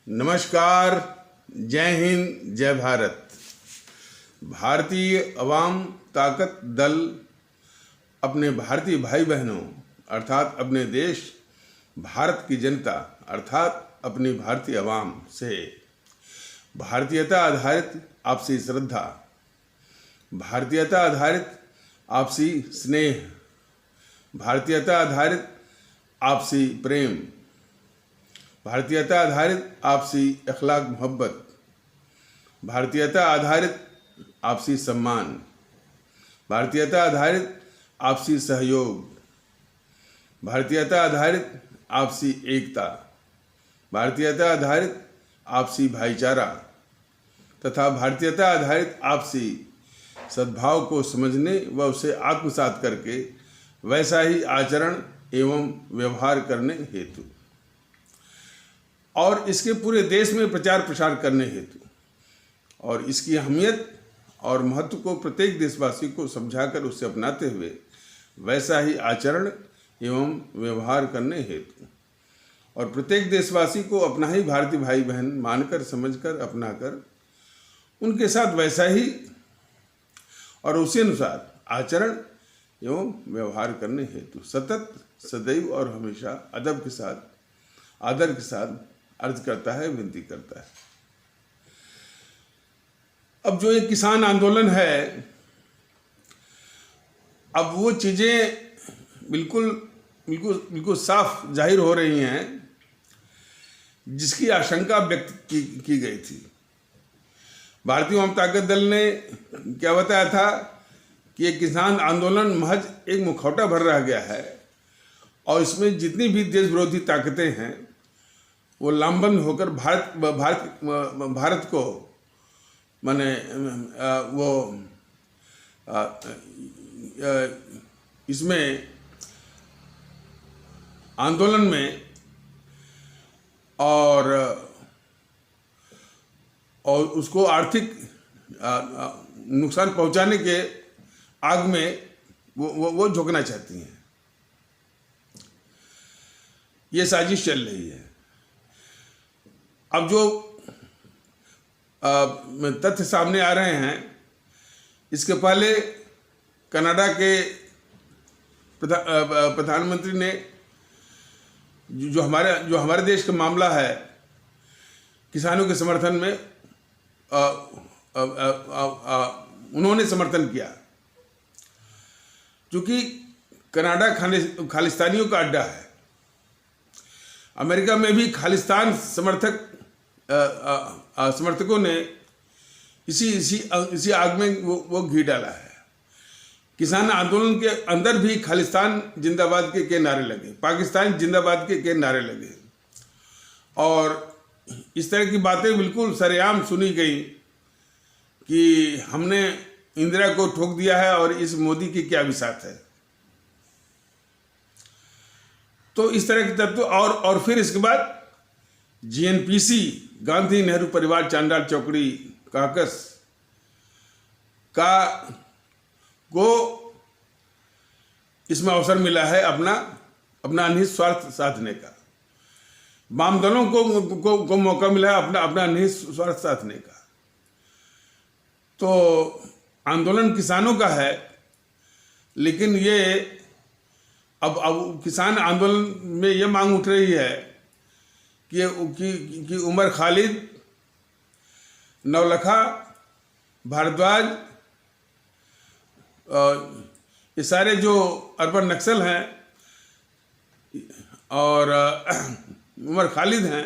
नमस्कार, जय हिंद, जय भारत। भारतीय अवाम ताकत दल अपने भारतीय भाई बहनों अर्थात अपने देश भारत की जनता अर्थात अपनी भारतीय अवाम से भारतीयता आधारित आपसी श्रद्धा, भारतीयता आधारित आपसी स्नेह, भारतीयता आधारित आपसी प्रेम, भारतीयता आधारित आपसी अखलाक मोहब्बत, भारतीयता आधारित आपसी सम्मान, भारतीयता आधारित आपसी सहयोग, भारतीयता आधारित आपसी एकता, भारतीयता आधारित आपसी भाईचारा तथा भारतीयता आधारित आपसी सद्भाव को समझने व उसे आत्मसात करके वैसा ही आचरण एवं व्यवहार करने हेतु और इसके पूरे देश में प्रचार प्रसार करने हेतु और इसकी अहमियत और महत्व को प्रत्येक देशवासी को समझाकर उसे अपनाते हुए वैसा ही आचरण एवं व्यवहार करने हेतु और प्रत्येक देशवासी को अपना ही भारतीय भाई बहन मानकर समझकर अपनाकर उनके साथ वैसा ही और उसी अनुसार आचरण एवं व्यवहार करने हेतु सतत सदैव और हमेशा अदब के साथ आदर के साथ अर्ज करता है, विनती करता है। अब जो ये किसान आंदोलन है, अब वो चीजें बिल्कुल बिल्कुल बिल्कुल साफ जाहिर हो रही हैं जिसकी आशंका व्यक्त की गई थी। भारतीय अवाम ताकत दल ने क्या बताया था कि ये किसान आंदोलन महज एक मुखौटा भर रह गया है और इसमें जितनी भी देश विरोधी ताकतें हैं वो लामबंद होकर भारत को माने वो इसमें आंदोलन में और उसको आर्थिक नुकसान पहुंचाने के आग में वो झोंकना चाहती हैं। ये साजिश चल रही है। अब जो तथ्य सामने आ रहे हैं, इसके पहले कनाडा के प्रधानमंत्री ने जो हमारे देश का मामला है किसानों के समर्थन में उन्होंने समर्थन किया, क्योंकि कनाडा खालिस्तानियों का अड्डा है। अमेरिका में भी खालिस्तान समर्थकों ने इसी आग में वो घी डाला है। किसान आंदोलन के अंदर भी खालिस्तान जिंदाबाद के नारे लगे, पाकिस्तान जिंदाबाद के नारे लगे और इस तरह की बातें बिल्कुल सरेआम सुनी गई कि हमने इंदिरा को ठोक दिया है और इस मोदी की क्या विसात है। तो इस तरह के तत्व और फिर इसके बाद जीएनपीसी गांधी नेहरू परिवार चांडाल चौकड़ी काकस को इसमें अवसर मिला है अपना निहित स्वार्थ साधने का। वाम दलों को मौका मिला है अपना निहित स्वार्थ साधने का। तो आंदोलन किसानों का है, लेकिन ये अब किसान आंदोलन में ये मांग उठ रही है कि उमर खालिद, नवलखा, भारद्वाज, ये सारे जो अर्बन नक्सल हैं और उमर खालिद हैं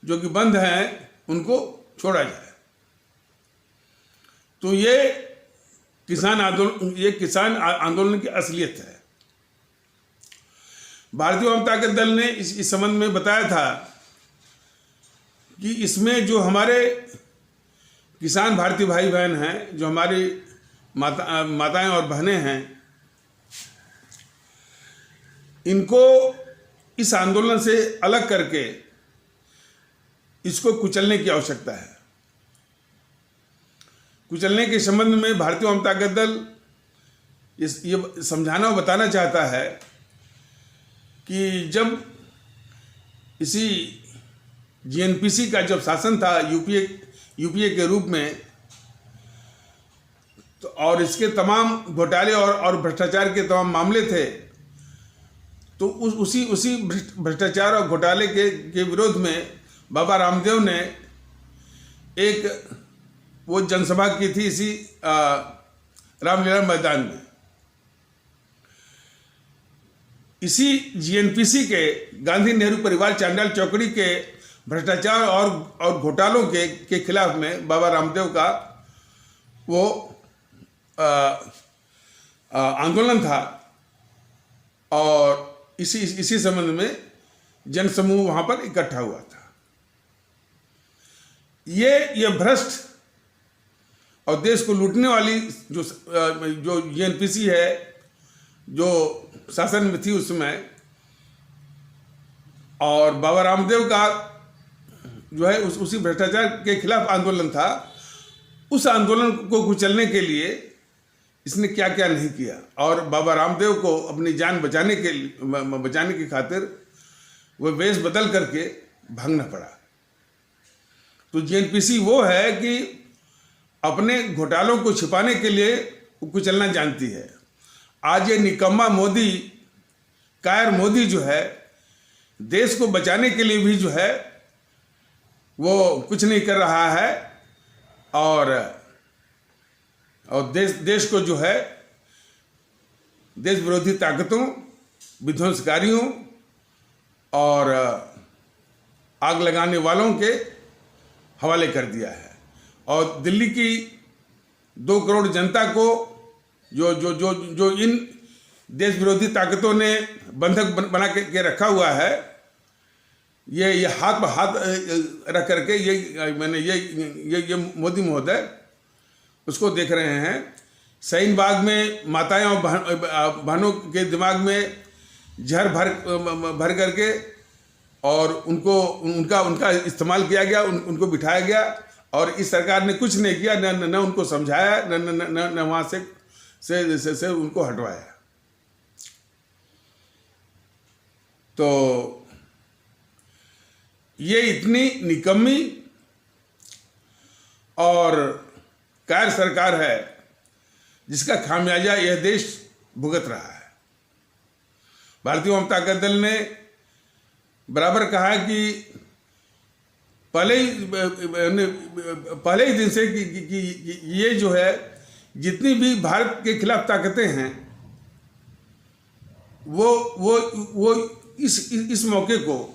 जो कि बंद हैं, उनको छोड़ा जाए। तो ये किसान आंदोलन की असलियत है। भारतीय अवाम ताकत दल ने इस संबंध में बताया था कि इसमें जो हमारे किसान भारतीय भाई बहन हैं, जो हमारी माताएं और बहनें हैं, इनको इस आंदोलन से अलग करके इसको कुचलने की आवश्यकता है। कुचलने के संबंध में भारतीय अवाम ताकत दल ये समझाना और बताना चाहता है कि जब इसी जीएनपीसी का जब शासन था यूपीए के रूप में, तो और इसके तमाम घोटाले और भ्रष्टाचार के तमाम मामले थे, तो उसी भ्रष्टाचार और घोटाले के विरोध में बाबा रामदेव ने एक वो जनसभा की थी इसी रामलीला मैदान में। इसी जीएनपीसी के गांधी नेहरू परिवार चांडाल चौकड़ी के भ्रष्टाचार और घोटालों के खिलाफ में बाबा रामदेव का वो आंदोलन था, और इसी संबंध में जनसमूह वहां पर इकट्ठा हुआ था। ये भ्रष्ट और देश को लूटने वाली जो जीएनपीसी है, जो शासन में थी उस समय, और बाबा रामदेव का जो है उसी भ्रष्टाचार के खिलाफ आंदोलन था। उस आंदोलन को कुचलने के लिए इसने क्या क्या नहीं किया, और बाबा रामदेव को अपनी जान बचाने की खातिर वह वेश बदल करके भागना पड़ा। तो जीएनपीसी वो है कि अपने घोटालों को छिपाने के लिए कुचलना जानती है। आज ये निकम्मा मोदी, कायर मोदी जो है, देश को बचाने के लिए भी जो है वो कुछ नहीं कर रहा है, और देश को जो है देश विरोधी ताकतों, विध्वंसकारियों और आग लगाने वालों के हवाले कर दिया है। और दिल्ली की 2 करोड़ जनता को जो इन देश विरोधी ताकतों ने बंधक बना के रखा हुआ है, ये हाथ पर हाथ रख करके ये मोदी महोदय उसको देख रहे हैं। शाहीन बाग में माताएं और बहनों के दिमाग में जहर भर करके और उनका इस्तेमाल किया गया, उनको बिठाया गया, और इस सरकार ने कुछ नहीं किया, न उनको समझाया, न वहां से उनको हटवाया। तो ये इतनी निकम्मी और कायर सरकार है जिसका खामियाजा यह देश भुगत रहा है। भारतीय जनता दल ने बराबर कहा कि पहले ही दिन से कि ये जो है जितनी भी भारत के खिलाफ ताकतें हैं वो इस मौके को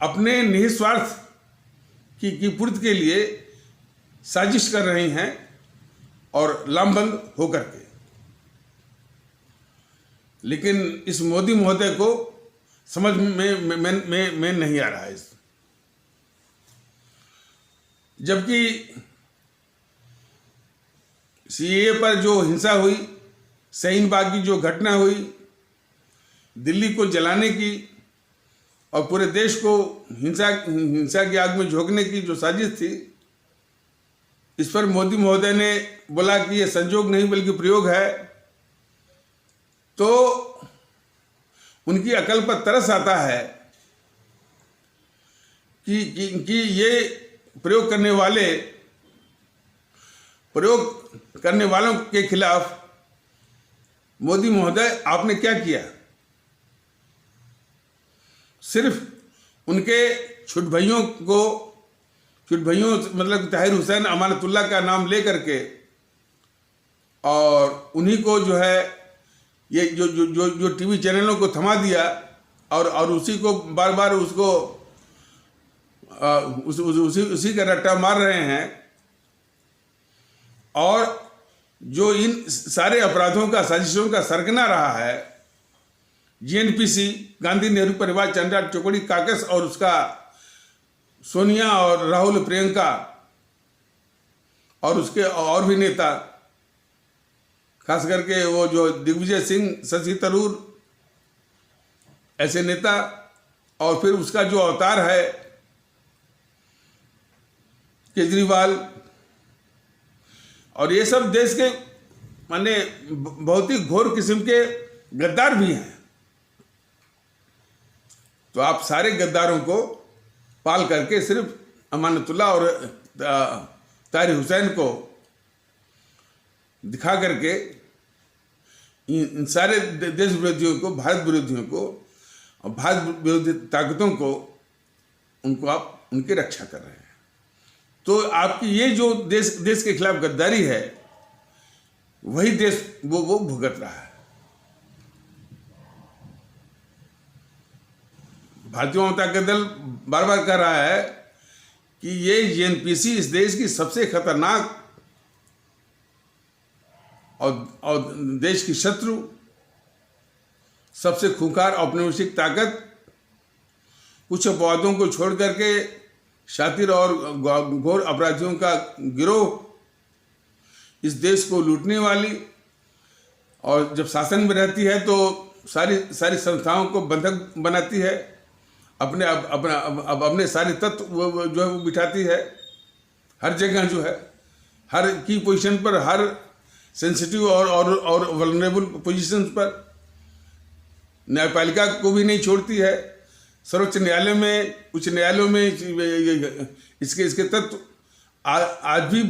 अपने निस्वार्थ की पूर्ति के लिए साजिश कर रही हैं, और लामबंद होकर के। लेकिन इस मोदी महोदय को समझ में नहीं आ रहा है। जबकि सीएए पर जो हिंसा हुई, शाहीन बाग की जो घटना हुई, दिल्ली को जलाने की और पूरे देश को हिंसा की आग में झोंकने की जो साजिश थी, इस पर मोदी महोदय ने बोला कि यह संजोग नहीं बल्कि प्रयोग है। तो उनकी अकल पर तरस आता है कि ये प्रयोग करने वालों के खिलाफ मोदी महोदय आपने क्या किया। सिर्फ उनके छुट भाइयों मतलब ताहिर हुसैन, अमानतुल्लाह का नाम ले करके, और उन्हीं को जो है ये जो टीवी चैनलों को थमा दिया, और उसी को बार बार उसी का रट्टा मार रहे हैं। और जो इन सारे अपराधों का, साजिशों का सरगना रहा है, जीएनपीसी, गांधी नेहरू परिवार चांडाल चौकड़ी काकस, और उसका सोनिया और राहुल, प्रियंका और उसके और भी नेता, खास करके वो जो दिग्विजय सिंह, शशि थरूर, ऐसे नेता, और फिर उसका जो अवतार है केजरीवाल, और ये सब देश के माने बहुत ही घोर किस्म के गद्दार भी हैं। तो आप सारे गद्दारों को पाल करके सिर्फ अमानतुल्लाह और तारिक हुसैन को दिखा करके इन सारे देश विरोधियों को, भारत विरोधियों को और भारत विरोधी ताकतों को उनको आप उनकी रक्षा कर रहे हैं। तो आपकी ये जो देश के खिलाफ गद्दारी है, वही देश वो भुगत रहा है। भारतीय जनता दल बार बार कह रहा है कि ये जेएनपीसी इस देश की सबसे खतरनाक और देश की शत्रु, सबसे खूंखार औपनिवेशिक ताकत, कुछ अपवादों को छोड़ करके शातिर और घोर अपराधियों का गिरोह, इस देश को लूटने वाली, और जब शासन में रहती है तो सारी संस्थाओं को बंधक बनाती है, अपने सारे तत्व जो है वो बिठाती है, हर जगह जो है, हर की पोजीशन पर, हर सेंसिटिव और वल्नरेबल पोजीशंस पर। न्यायपालिका को भी नहीं छोड़ती है। सर्वोच्च न्यायालय में, उच्च न्यायालयों में इसके तत्व आज भी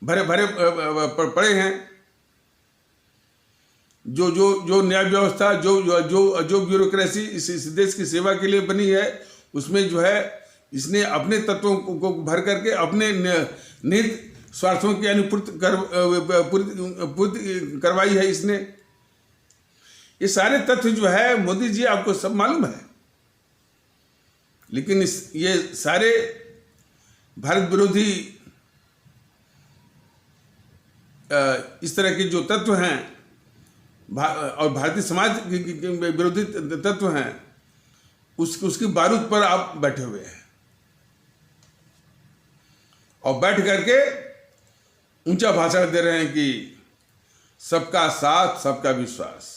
भरे पड़े हैं। जो न्याय व्यवस्था, जो ब्यूरोक्रेसी इस देश की सेवा के लिए बनी है, उसमें जो है इसने अपने तत्वों को भर करके अपने निहित स्वार्थों की पूर्ति करवाई है इसने। ये सारे तथ्य जो है मोदी जी आपको सब मालूम है, लेकिन ये सारे भारत विरोधी इस तरह के जो तत्व हैं और भारतीय समाज के विरोधी तत्व हैं, उसकी बारूद पर आप बैठे हुए हैं और बैठ करके ऊंचा भाषण दे रहे हैं कि सबका साथ, सबका विश्वास।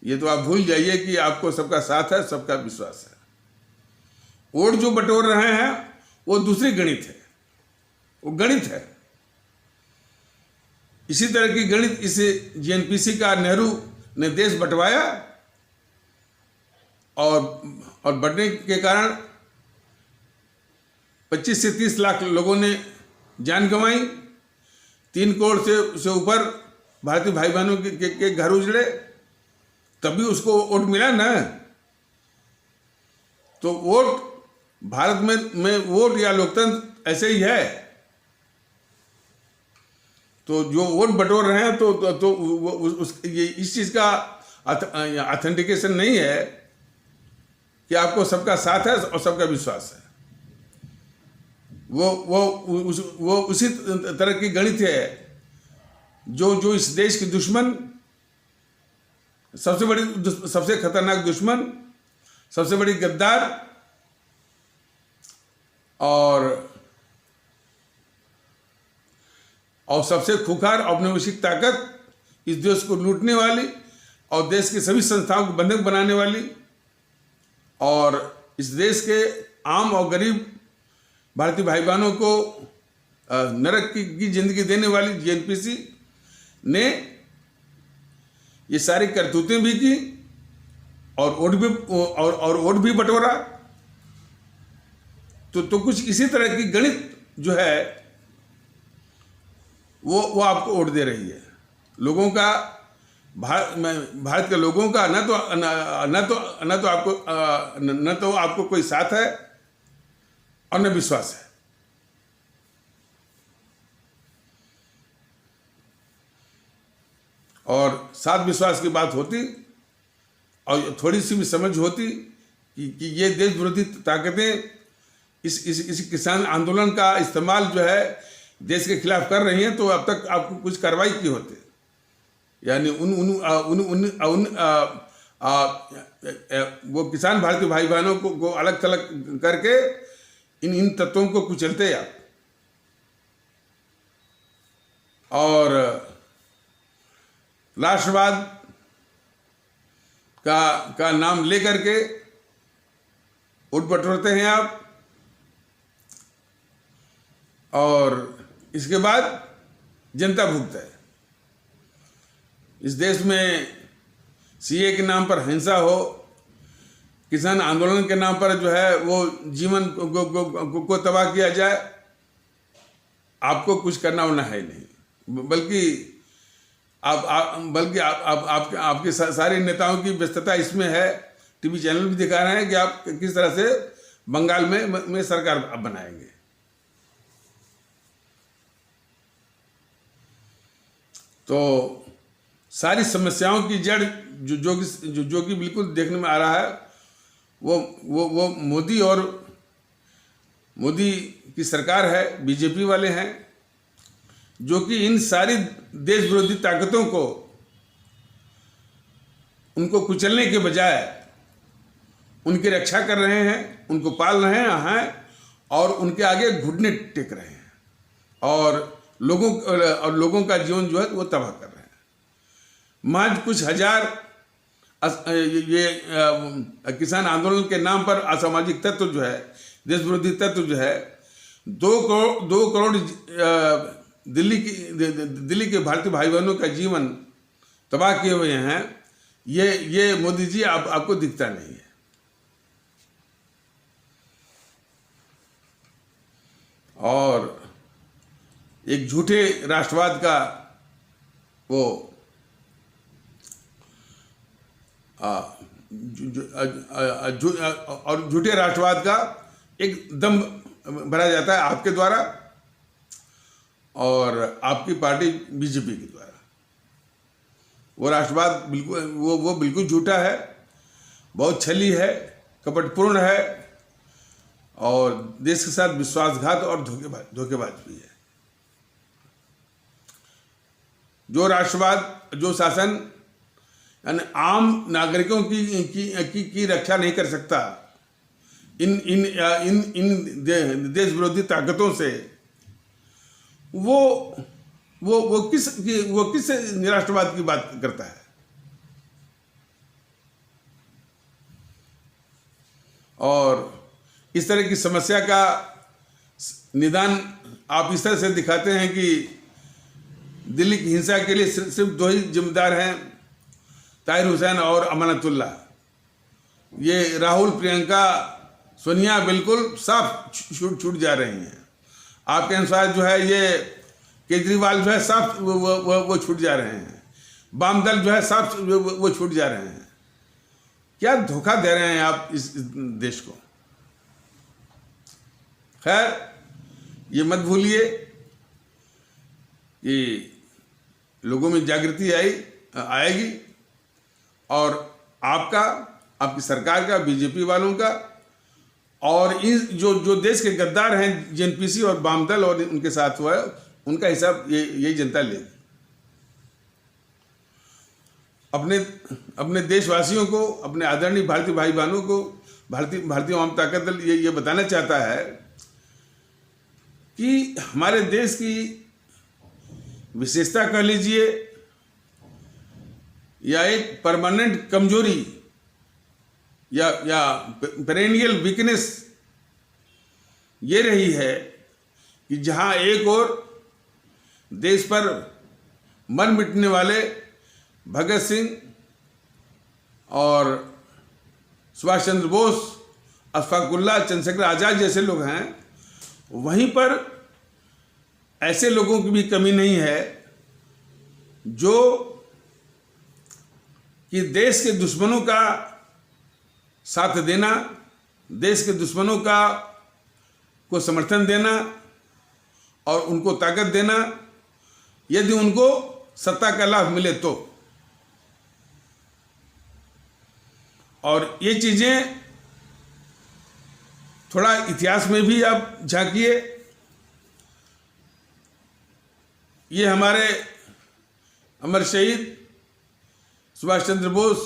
ये तो आप भूल जाइए कि आपको सबका साथ है, सबका विश्वास है। वोट जो बटोर रहे हैं वो दूसरी गणित है, वो गणित है। इसी तरह की गणित इस जेएनपीसी का नेहरू ने देश बंटवाया और बढ़ने के कारण 25 से 30 लाख लोगों ने जान गंवाई। 3 करोड़ से ऊपर भारतीय भाई बहनों के घर उजड़े, तभी उसको वोट मिला ना। तो वोट भारत में वोट या लोकतंत्र ऐसे ही है। तो जो वोट बटोर रहे हैं ये इस चीज का ऑथेंटिकेशन नहीं है कि आपको सबका साथ है और सबका विश्वास है। वो उसी तरह की गणित है जो इस देश की दुश्मन, सबसे खतरनाक दुश्मन, सबसे बड़ी गद्दार और सबसे खूंखार औपनिवेशिक ताकत, इस देश को लूटने वाली और देश की सभी संस्थाओं को बंधक बनाने वाली और इस देश के आम और गरीब भारतीय भाई बहनों को नरक की जिंदगी देने वाली जेएनपीसी ने ये सारी करतूतें भी की और वोट भी बटोरा। तो कुछ इसी तरह की गणित जो है वो आपको वोट दे रही है। लोगों का, भारत के लोगों का न तो आपको कोई साथ है और न विश्वास है। और साथ विश्वास की बात होती और थोड़ी सी भी समझ होती कि ये देश विरोधी ताकतें इस किसान आंदोलन का इस्तेमाल जो है देश के खिलाफ कर रही हैं, तो अब तक आपको कुछ कार्रवाई की होती। यानी वो किसान भारतीय भाई बहनों को अलग थलग करके इन तत्वों को कुचलते आप। और राष्ट्रवाद का नाम लेकर के वोट बटोरते हैं आप, और इसके बाद जनता भुगता है। इस देश में सीए के नाम पर हिंसा हो, किसान आंदोलन के नाम पर जो है वो जीवन को तबाह किया जाए, आपको कुछ करना होना है नहीं। बल्कि आपके सारे नेताओं की व्यस्तता इसमें है, टीवी चैनल भी दिखा रहे हैं कि आप किस तरह से बंगाल में सरकार बनाएंगे। तो सारी समस्याओं की जड़ जो कि बिल्कुल देखने में आ रहा है, वो मोदी की सरकार है, बीजेपी वाले हैं, जो कि इन सारी देश विरोधी ताकतों को, उनको कुचलने के बजाय उनकी रक्षा कर रहे हैं, उनको पाल रहे हैं और उनके आगे घुटने टेक रहे हैं और लोगों का जीवन जो है वो तबाह कर रहे हैं। महज कुछ हजार किसान आंदोलन के नाम पर असामाजिक तत्व जो है, देश विरोधी तत्व जो है, 2 करोड़ दिल्ली के भारतीय भाई बहनों का जीवन तबाह किए हुए हैं। ये मोदी जी आपको दिखता नहीं है। और एक झूठे राष्ट्रवाद का वो और झूठे राष्ट्रवाद का एक दम भरा जाता है आपके द्वारा और आपकी पार्टी बीजेपी के द्वारा। वो राष्ट्रवाद बिल्कुल झूठा है, बहुत छली है, कपटपूर्ण है और देश के साथ विश्वासघात और धोखेबाज भी है। जो राष्ट्रवाद, जो शासन यानी आम नागरिकों की रक्षा नहीं कर सकता इन देश विरोधी ताकतों से, वो किस राष्ट्रवाद की बात करता है। और इस तरह की समस्या का निदान आप इस तरह से दिखाते हैं कि दिल्ली की हिंसा के लिए सिर्फ 2 ही जिम्मेदार हैं, ताहिर हुसैन और अमानतुल्लाह। ये राहुल, प्रियंका, सोनिया बिल्कुल साफ छूट जा रही हैं। आपके अनुसार जो है ये केजरीवाल जो है साफ वो छूट जा रहे हैं। वाम दल जो है साफ वो छूट जा रहे हैं। क्या धोखा दे रहे हैं आप इस देश को। खैर, ये मत भूलिए कि लोगों में जागृति आएगी और आपकी सरकार का, बीजेपी वालों का और इन जो देश के गद्दार हैं, जेएनपीसी और वाम दल और उनके साथ हुआ है, उनका हिसाब यही जनता लेगी। अपने देशवासियों को, अपने आदरणीय भारतीय भाई बहनों को भारतीय आवाम ताकत दल ये बताना चाहता है कि हमारे देश की विशेषता कह लीजिए या एक परमानेंट कमजोरी या पेरेनियल वीकनेस ये रही है कि जहां एक और देश पर मर मिटने वाले भगत सिंह और सुभाष चंद्र बोस, अशफाकुल्लाह, चंद्रशेखर आजाद जैसे लोग हैं, वहीं पर ऐसे लोगों की भी कमी नहीं है जो कि देश के दुश्मनों का साथ देना, देश के दुश्मनों को समर्थन देना और उनको ताकत देना, यदि उनको सत्ता का लाभ मिले तो। और ये चीजें थोड़ा इतिहास में भी आप झांकिए। ये हमारे अमर शहीद सुभाष चंद्र बोस,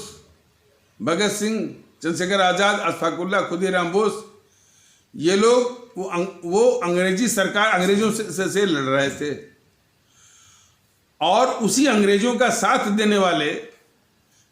भगत सिंह, चंद्रशेखर आजाद, अशफाकुल्लाह, खुदीराम बोस, ये लोग वो अंग्रेजी सरकार, अंग्रेजों से लड़ रहे थे और उसी अंग्रेजों का साथ देने वाले